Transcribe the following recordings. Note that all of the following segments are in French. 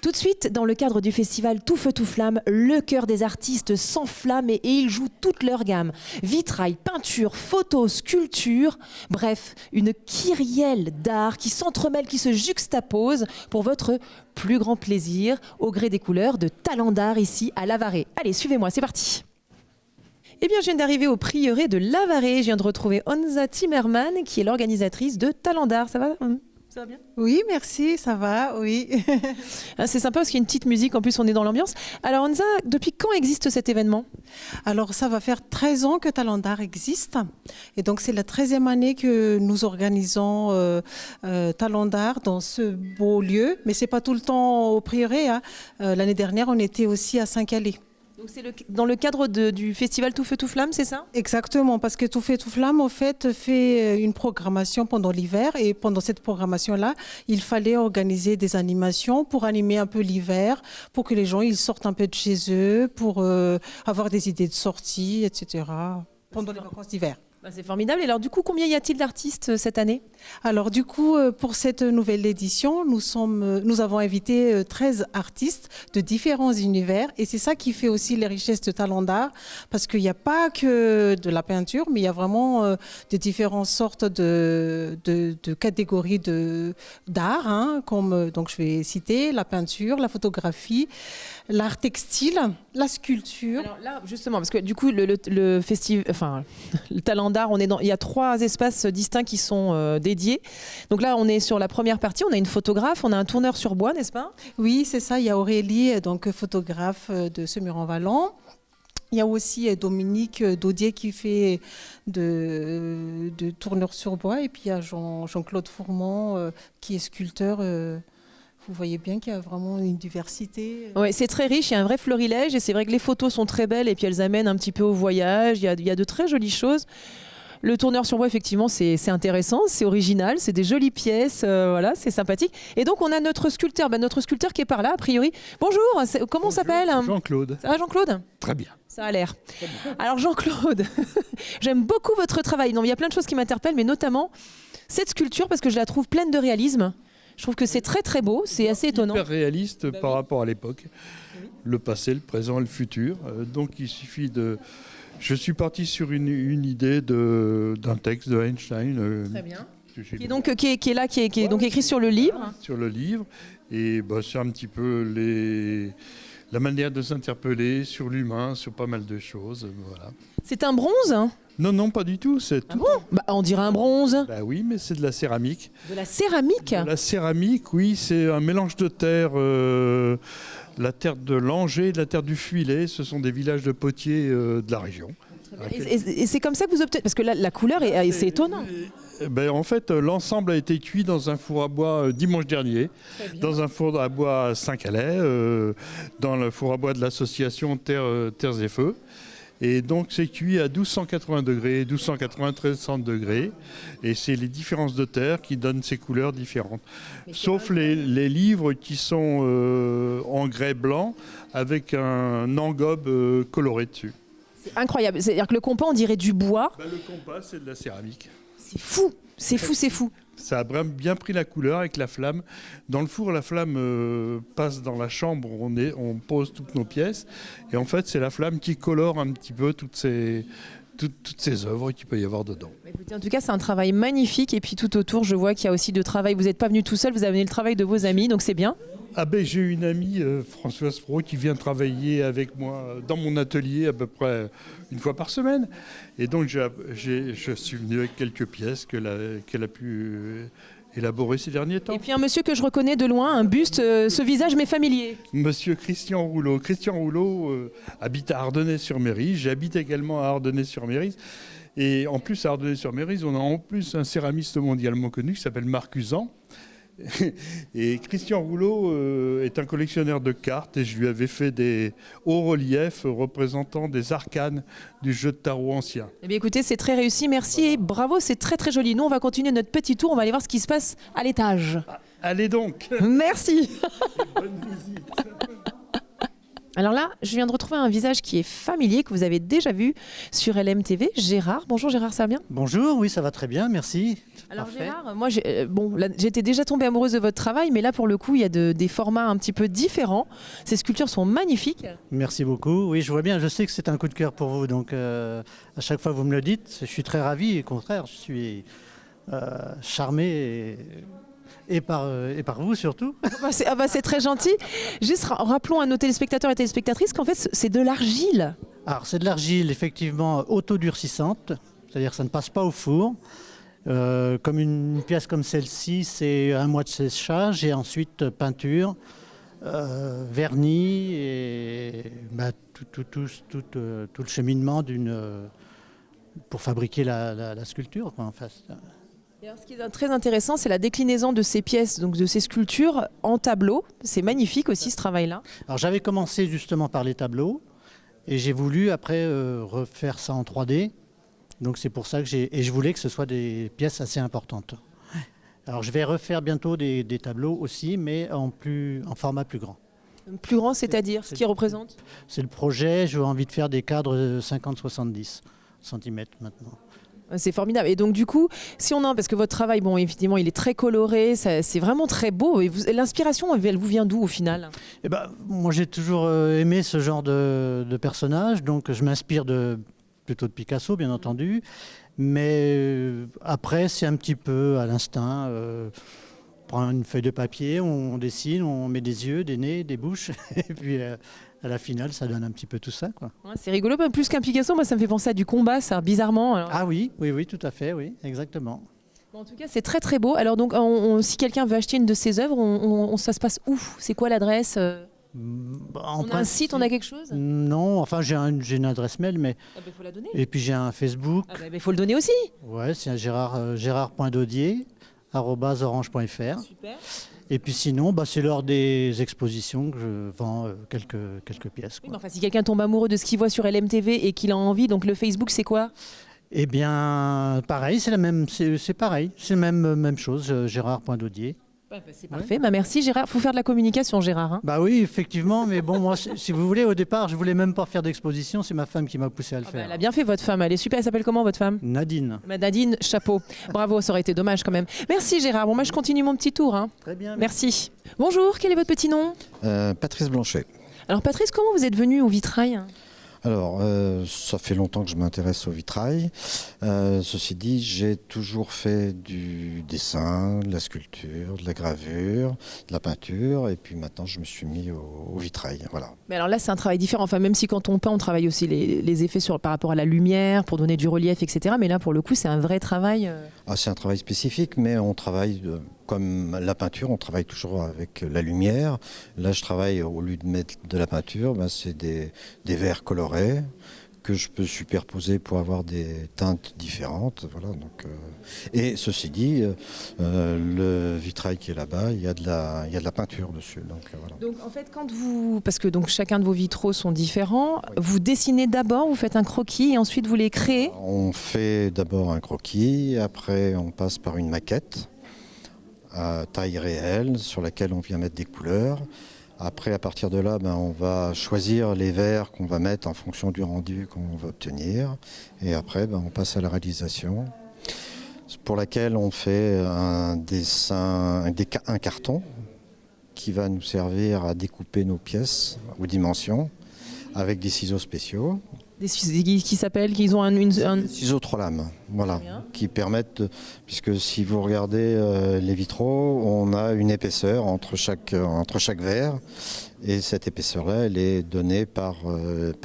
Tout de suite, dans le cadre du festival Tout Feu Tout Flamme, le cœur des artistes s'enflamme et ils jouent toute leur gamme. Vitrail, peinture, photos, sculpture, bref, une kyrielle d'art qui s'entremêle, qui se juxtapose pour votre plus grand plaisir au gré des couleurs de Talent d'Art ici à Lavaret. Allez, suivez-moi, c'est parti. Eh bien, je viens d'arriver au prieuré de Lavaret. Je viens de retrouver Honza Timmerman qui est l'organisatrice de Talent d'Art. Ça va ? Ça va bien ? Oui, merci, ça va, oui. C'est sympa parce qu'il y a une petite musique, en plus on est dans l'ambiance. Alors Honza, depuis quand existe cet événement ? Alors ça va faire 13 ans que Talent d'Art existe. Et donc c'est la 13e année que nous organisons Talent d'Art dans ce beau lieu. Mais ce n'est pas tout le temps au prieuré, hein. L'année dernière, on était aussi à Saint-Calais. Donc c'est dans le cadre du festival Tout Feu Tout Flamme, c'est ça ? Exactement, parce que Tout Feu Tout Flamme, en fait, fait une programmation pendant l'hiver. Et pendant cette programmation-là, il fallait organiser des animations pour animer un peu l'hiver, pour que les gens ils sortent un peu de chez eux, pour avoir des idées de sortie, etc. pendant les vacances d'hiver. C'est formidable. Et alors du coup, combien y a-t-il d'artistes cette année ? Alors du coup, pour cette nouvelle édition, nous avons invité 13 artistes de différents univers et c'est ça qui fait aussi les richesses de Talent d'Art parce qu'il n'y a pas que de la peinture, mais il y a vraiment de différentes sortes de catégories d'art, hein, comme donc je vais citer la peinture, la photographie, l'art textile, la sculpture. Alors là, justement, parce que du coup, le festival, enfin, le Talent d'Art, il y a 3 espaces distincts qui sont dédiés. Donc là, on est sur la première partie, on a une photographe, on a un tourneur sur bois, n'est-ce pas ? Oui, c'est ça. Il y a Aurélie, donc photographe de Semur-en-Vallon. Il y a aussi Dominique Daudier qui fait de tourneur sur bois. Et puis il y a Jean-Claude Fourmont qui est sculpteur. Vous voyez bien qu'il y a vraiment une diversité. Oui, c'est très riche, il y a un vrai florilège et c'est vrai que les photos sont très belles et puis elles amènent un petit peu au voyage, il y a de très jolies choses. Le tourneur sur bois, effectivement, c'est intéressant, c'est original, c'est des jolies pièces, voilà, c'est sympathique. Et donc, on a notre sculpteur qui est par là, a priori. Bonjour, comment on s'appelle ? Jean-Claude. Ça va, Jean-Claude ? Très bien. Ça a l'air. Alors, Jean-Claude, j'aime beaucoup votre travail. Non, il y a plein de choses qui m'interpellent, mais notamment cette sculpture, parce que je la trouve pleine de réalisme. Je trouve que c'est très très beau, c'est assez étonnant. Hyper réaliste par rapport à l'époque. Oui. Le passé, le présent et le futur. Donc, il suffit de... Je suis parti sur une idée d'un texte de Einstein. Très bien. Qui est donc écrit sur le livre. Voilà, sur le livre. Et c'est un petit peu la manière de s'interpeller sur l'humain, sur pas mal de choses. Voilà. C'est un bronze ? Non, pas du tout. C'est tout. Bon, on dirait un bronze. Oui, mais c'est de la céramique. De la céramique ? De la céramique, oui. C'est un mélange de terre... la terre de Langeais et de la terre du Fuilet, ce sont des villages de potiers de la région. Et c'est comme ça que vous obtenez, parce que la couleur, c'est étonnant. En fait, l'ensemble a été cuit dans un four à bois dimanche dernier, dans un four à bois à Saint-Calais, dans le four à bois de l'association Terres et Feux. Et donc c'est cuit à 1280 degrés, 1293 degrés. Et c'est les différences de terre qui donnent ces couleurs différentes. Sauf les livres qui sont en grès blanc avec un engobe coloré dessus. C'est incroyable. C'est-à-dire que le compas, on dirait du bois. Le compas, c'est de la céramique. C'est fou. C'est fou. Ça a bien pris la couleur avec la flamme. Dans le four, la flamme passe dans la chambre où on pose toutes nos pièces. Et en fait, c'est la flamme qui colore un petit peu toutes ces œuvres qu'il peut y avoir dedans. Écoutez, en tout cas, c'est un travail magnifique. Et puis tout autour, je vois qu'il y a aussi de travail. Vous n'êtes pas venu tout seul, vous avez amené le travail de vos amis, donc c'est bien. J'ai une amie, Françoise Fro, qui vient travailler avec moi dans mon atelier à peu près une fois par semaine. Et donc, je suis venu avec quelques pièces qu'elle a pu élaborer ces derniers temps. Et puis un monsieur que je reconnais de loin, un buste, ce visage m'est familier. Monsieur Christian Rouleau. Christian Rouleau habite à Ardennais-sur-Mérise. J'habite également à Ardennais-sur-Mérise. Et en plus, à Ardennais-sur-Mérise, on a en plus un céramiste mondialement connu qui s'appelle Marc Usan. Et Christian Rouleau est un collectionneur de cartes et je lui avais fait des hauts reliefs représentant des arcanes du jeu de tarot ancien. Eh bien écoutez, c'est très réussi, merci et bravo, c'est très très joli. Nous on va continuer notre petit tour, on va aller voir ce qui se passe à l'étage. Allez donc. Merci. Bonne visite. Alors là, je viens de retrouver un visage qui est familier, que vous avez déjà vu sur LMTV. Gérard. Bonjour Gérard, ça va bien? Bonjour, oui, ça va très bien, merci. Alors Parfait. Gérard, moi j'étais déjà tombée amoureuse de votre travail, mais là pour le coup il y a des formats un petit peu différents. Ces sculptures sont magnifiques. Merci beaucoup. Oui, je vois bien, je sais que c'est un coup de cœur pour vous, donc à chaque fois vous me le dites, je suis très ravi, au contraire, je suis charmé et par vous surtout. C'est très gentil. Juste rappelons à nos téléspectateurs et téléspectatrices qu'en fait c'est de l'argile. Alors c'est de l'argile effectivement autodurcissante, c'est-à-dire que ça ne passe pas au four. Comme une pièce comme celle-ci, c'est 1 mois de séchage et ensuite peinture, vernis et tout le cheminement pour fabriquer la sculpture, quoi, en fait. Et alors, ce qui est très intéressant, c'est la déclinaison de ces pièces, donc de ces sculptures en tableau. C'est magnifique aussi ce travail-là. Alors j'avais commencé justement par les tableaux et j'ai voulu après refaire ça en 3D. Donc c'est pour ça que je voulais que ce soit des pièces assez importantes. Alors je vais refaire bientôt des tableaux aussi, mais en format plus grand. Plus grand, c'est-à-dire ce qui représente? C'est le projet, j'ai envie de faire des cadres de 50-70 cm maintenant. C'est formidable. Et donc du coup, parce que votre travail, bon, évidemment, il est très coloré, c'est vraiment très beau. Et l'inspiration, elle vous vient d'où au final? Eh ben, moi, j'ai toujours aimé ce genre de personnage, donc je m'inspire plutôt de Picasso, bien entendu. Mais après, c'est un petit peu à l'instinct. On prend une feuille de papier, on dessine, on met des yeux, des nez, des bouches, et puis à la finale, ça donne un petit peu tout ça, quoi. Ouais, c'est rigolo, plus qu'un Picasso, moi ça me fait penser à du combat, ça, bizarrement. Alors... Ah oui, tout à fait, oui, exactement. Bon, en tout cas, c'est très très beau. Alors donc, si quelqu'un veut acheter une de ses œuvres, ça se passe où? C'est quoi l'adresse? On a un site, on a quelque chose? Non, enfin j'ai une adresse mail, mais... Ah ben, faut la donner. Et puis j'ai un Facebook. Ah ben, faut le donner aussi. Ouais, c'est un gérard.daudier@orange.fr. Super. Et puis sinon, c'est lors des expositions que je vends quelques pièces, quoi. Oui, mais enfin, si quelqu'un tombe amoureux de ce qu'il voit sur LMTV et qu'il a envie, donc le Facebook, c'est quoi? Eh bien, pareil, c'est pareil, c'est même chose, gérard.daudier. C'est parfait. Ouais. Merci Gérard. Faut faire de la communication, Gérard. Hein. Bah oui, effectivement, mais bon, moi, si vous voulez, au départ, je voulais même pas faire d'exposition. C'est ma femme qui m'a poussé à le faire. Elle a bien fait, votre femme. Elle est super. Elle s'appelle comment, votre femme? Nadine. Nadine, chapeau. Bravo, ça aurait été dommage quand même. Merci Gérard. Bon, moi je continue mon petit tour. Hein. Très bien. Merci. Bonjour. Quel est votre petit nom? Patrice Blanchet. Alors Patrice, comment vous êtes venu au vitrail? Alors, ça fait longtemps que je m'intéresse au vitrail. Ceci dit, j'ai toujours fait du dessin, de la sculpture, de la gravure, de la peinture, et puis maintenant je me suis mis au vitrail. Voilà. Mais alors là, c'est un travail différent. Enfin, même si quand on peint, on travaille aussi les effets par rapport à la lumière, pour donner du relief, etc. Mais là, pour le coup, c'est un vrai travail. Ah, c'est un travail spécifique, mais on travaille... Comme la peinture, on travaille toujours avec la lumière. Là, je travaille, au lieu de mettre de la peinture, c'est des verres colorés que je peux superposer pour avoir des teintes différentes. Voilà, donc, et ceci dit, le vitrail qui est là-bas, il y a de la peinture dessus. Donc, voilà. Donc en fait, parce que donc, chacun de vos vitraux sont différents, oui. Vous dessinez d'abord, vous faites un croquis et ensuite vous les créez? On fait d'abord un croquis, après on passe par une maquette à taille réelle sur laquelle on vient mettre des couleurs. Après, à partir de là, on va choisir les verres qu'on va mettre en fonction du rendu qu'on va obtenir. Et après, on passe à la réalisation, pour laquelle on fait un dessin, un carton qui va nous servir à découper nos pièces aux dimensions avec des ciseaux spéciaux. Des qui s'appellent, qu'ils ont Des ciseaux 3 lames, voilà, qui permettent, puisque si vous regardez les vitraux, on a une épaisseur entre chaque verre, et cette épaisseur-là, elle est donnée par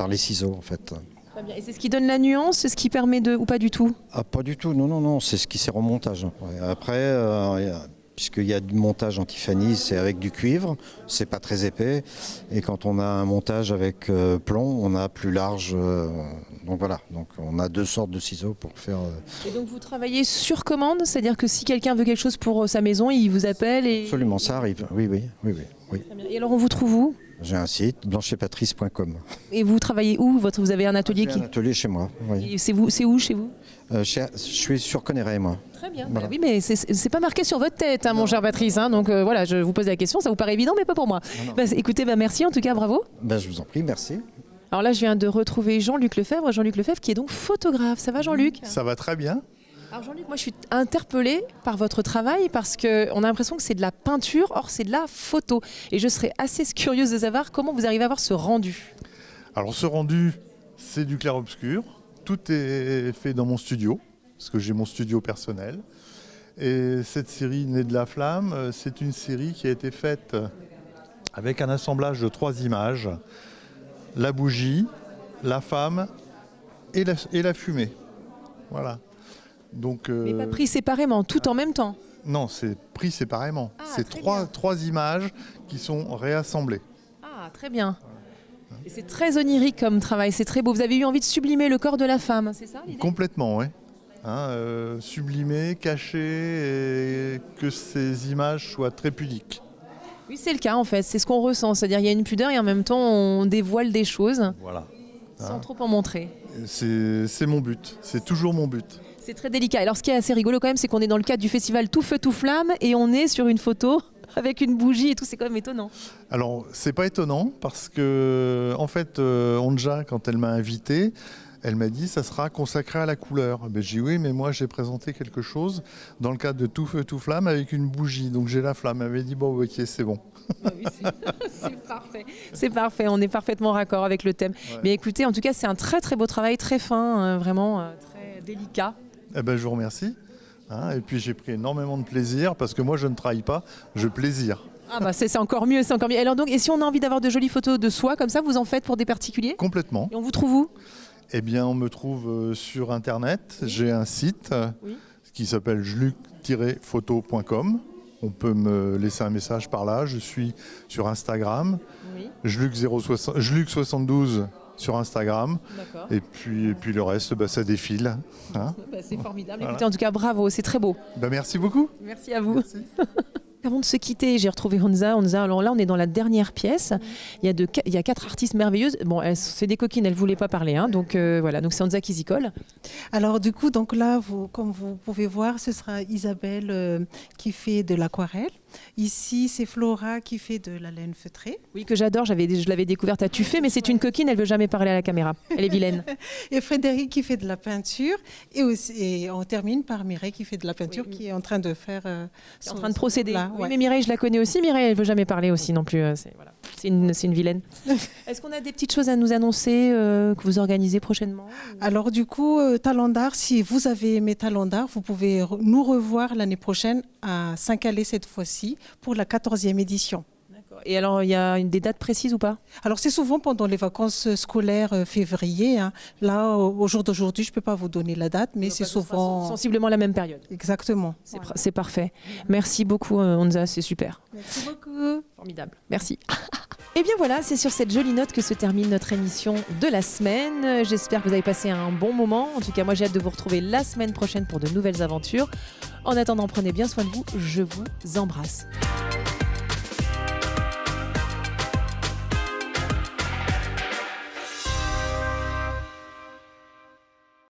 les ciseaux, en fait. Très bien. Et c'est ce qui donne la nuance, c'est ce qui permet ou pas du tout? Ah, pas du tout, non, c'est ce qui sert au montage. Après, puisqu'il y a du montage en Tiffany, c'est avec du cuivre, c'est pas très épais. Et quand on a un montage avec plomb, on a plus large. Donc voilà, donc on a 2 sortes de ciseaux pour faire... Et donc vous travaillez sur commande, c'est-à-dire que si quelqu'un veut quelque chose pour sa maison, il vous appelle et... Absolument, ça arrive, oui. Et alors on vous trouve où? J'ai un site, blanchetpatrice.com. Et vous travaillez où? Vous avez un atelier J'ai un atelier chez moi. Oui. C'est où chez vous? Je suis sur Conneray, moi. Très bien. Voilà. Bah oui, mais c'est pas marqué sur votre tête, hein, mon cher Patrice. Hein, donc voilà, je vous pose la question. Ça vous paraît évident, mais pas pour moi. Non. Bah, écoutez, merci en tout cas, bravo. Je vous en prie, merci. Alors là, je viens de retrouver Jean-Luc Lefebvre. Jean-Luc Lefebvre qui est donc photographe. Ça va, Jean-Luc? Ça va très bien. Alors Jean-Luc, moi je suis interpellée par votre travail parce qu'on a l'impression que c'est de la peinture, or c'est de la photo. Et je serais assez curieuse de savoir comment vous arrivez à avoir ce rendu. Alors ce rendu, c'est du clair-obscur. Tout est fait dans mon studio, parce que j'ai mon studio personnel. Et cette série Née de la flamme, c'est une série qui a été faite avec un assemblage de 3 images. La bougie, la femme et la fumée. Voilà. Donc, Mais pas pris séparément, tout en même temps. non, c'est pris séparément. Ah, c'est très 3 images qui sont réassemblées. Ah, très bien. Et c'est très onirique comme travail, c'est très beau. Vous avez eu envie de sublimer le corps de la femme, c'est ça l'idée? Complètement, oui. Sublimer, cacher et que ces images soient très pudiques. Oui, c'est le cas en fait, c'est ce qu'on ressent. C'est-à-dire il y a une pudeur et en même temps on dévoile des choses Voilà. sans trop en montrer. C'est mon but, c'est toujours mon but. C'est très délicat. Alors ce qui est assez rigolo quand même, c'est qu'on est dans le cadre du festival Tout Feu Tout Flamme et on est sur une photo avec une bougie et tout, c'est quand même étonnant. Alors, c'est pas étonnant parce que, en fait, Onja, quand elle m'a invité, elle m'a dit ça sera consacré à la couleur. J'ai dit oui, mais moi j'ai présenté quelque chose dans le cadre de Tout Feu Tout Flamme avec une bougie, donc j'ai la flamme. Elle m'a dit bon, ok, c'est bon. Oui, c'est parfait. C'est parfait, on est parfaitement raccord avec le thème. Ouais. Mais écoutez, en tout cas, c'est un très très beau travail, très fin, vraiment très délicat. Je vous remercie. Et puis j'ai pris énormément de plaisir parce que moi je ne trahis pas, je plaisir. Ah bah c'est encore mieux, c'est encore mieux. Alors donc, et si on a envie d'avoir de jolies photos de soi comme ça, vous en faites pour des particuliers? Complètement. Et on vous trouve où? On me trouve sur Internet. J'ai un site Oui. qui s'appelle jluc-photo.com. On peut me laisser un message par là. Je suis sur Instagram. Oui, Jluc72 sur Instagram. d'accord. Et puis le reste, ça défile. C'est formidable. Voilà. Écoutez, en tout cas, bravo, c'est très beau. Merci beaucoup. Merci à vous. Merci. Avant de se quitter, j'ai retrouvé Honza. Alors là, on est dans la dernière pièce. Il y a 4 artistes merveilleuses. Bon, c'est des coquines, elles ne voulaient pas parler. Donc voilà, donc c'est Honza qui s'y colle. Alors du coup, donc là, comme vous pouvez voir, ce sera Isabelle qui fait de l'aquarelle. Ici, c'est Flora qui fait de la laine feutrée. Oui, que j'adore. Je l'avais découverte à Tuffet, mais c'est une coquine, elle ne veut jamais parler à la caméra. Elle est vilaine. Et Frédéric qui fait de la peinture. Et on termine par Mireille qui fait de la peinture, Oui. qui est en train de faire... C'est en train de procéder. Là, Oui, ouais. mais Mireille, je la connais aussi. Mireille, elle ne veut jamais parler aussi non plus. C'est une vilaine. Est-ce qu'on a des petites choses à nous annoncer que vous organisez prochainement? Alors du coup, Talent d'Art, si vous avez aimé Talent d'Art, vous pouvez nous revoir l'année prochaine à Saint-Calais cette fois-ci pour la 14e édition. D'accord. Et alors, il y a des dates précises ou pas? Alors c'est souvent pendant les vacances scolaires février. Là, au jour d'aujourd'hui, je ne peux pas vous donner la date, mais c'est souvent... Sensiblement la même période. Exactement. C'est parfait. Merci beaucoup, Honza, c'est super. Merci beaucoup. Formidable. Merci. Et bien voilà, c'est sur cette jolie note que se termine notre émission de la semaine. J'espère que vous avez passé un bon moment. En tout cas, moi, j'ai hâte de vous retrouver la semaine prochaine pour de nouvelles aventures. En attendant, prenez bien soin de vous. Je vous embrasse.